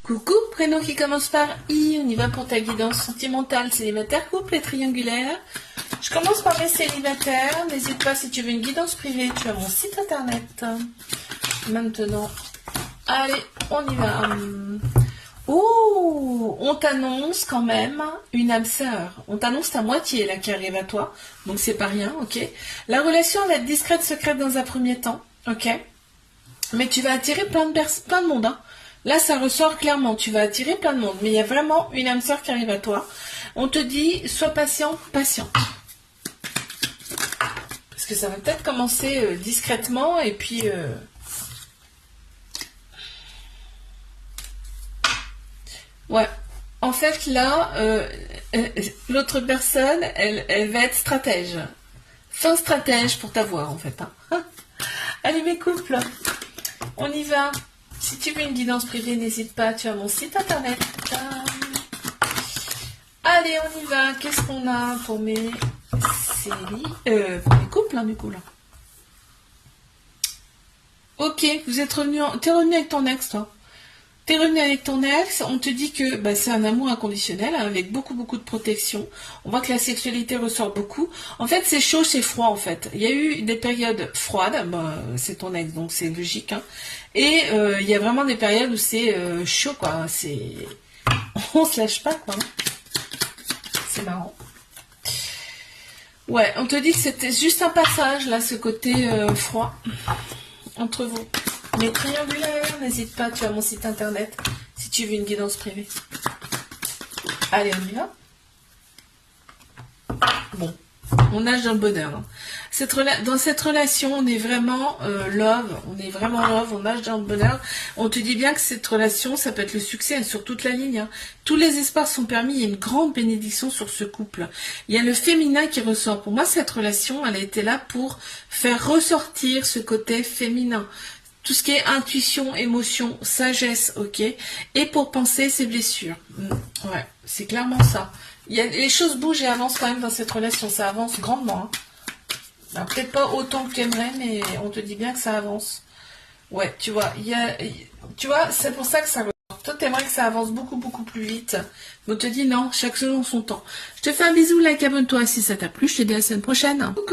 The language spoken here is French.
Coucou, prénom qui commence par I, on y va pour ta guidance sentimentale, célibataire, couple et triangulaire. Je commence par les célibataires, n'hésite pas si tu veux une guidance privée, tu as mon site internet. Maintenant, allez, on y va. Oh, on t'annonce quand même une âme sœur. On t'annonce ta moitié là qui arrive à toi, donc c'est pas rien, ok. La relation va être discrète, secrète dans un premier temps, ok. Mais tu vas attirer plein de monde, hein. Là, ça ressort clairement, tu vas attirer plein de monde, mais il y a vraiment une âme sœur qui arrive à toi. On te dit, sois patient, patient. Parce que ça va peut-être commencer discrètement, et puis... Ouais, en fait, là, l'autre personne, elle va être stratège. Fin stratège pour t'avoir, en fait. Hein. Allez, mes couples, on y va. Si tu veux une guidance privée, n'hésite pas, tu as mon site internet. Allez, on y va. Qu'est-ce qu'on a pour mes couples, hein, du coup, là. Ok, t'es revenu avec ton ex, toi. T'es revenu avec ton ex, on te dit que bah, c'est un amour inconditionnel, hein, avec beaucoup de protection. On voit que la sexualité ressort beaucoup. En fait, c'est chaud, c'est froid, en fait. Il y a eu des périodes froides, bah, c'est ton ex, donc c'est logique. Hein. Et il y a vraiment des périodes où c'est chaud, quoi. On se lâche pas, quoi. C'est marrant. Ouais, on te dit que c'était juste un passage, là, ce côté froid, entre vous. Mais triangulaire, n'hésite pas, tu as mon site internet si tu veux une guidance privée. Allez, on y va. Bon, on nage dans le bonheur. Hein. Dans cette relation, on est vraiment love, on nage dans le bonheur. On te dit bien que cette relation, ça peut être le succès sur toute la ligne. Hein. Tous les espoirs sont permis, il y a une grande bénédiction sur ce couple. Il y a le féminin qui ressort. Pour moi, cette relation, elle a été là pour faire ressortir ce côté féminin. Tout ce qui est intuition, émotion, sagesse, ok. Et pour penser ses blessures. Ouais, c'est clairement ça. Les choses bougent et avancent quand même dans cette relation. Ça avance grandement. Hein. Peut-être pas autant que tu aimerais, mais on te dit bien que ça avance. Ouais, tu vois, c'est pour ça que ça ressort. Toi, t'aimerais que ça avance beaucoup plus vite. Mais on te dit non, chaque chose en son temps. Je te fais un bisou, like, abonne-toi si ça t'a plu. Je te dis à la semaine prochaine.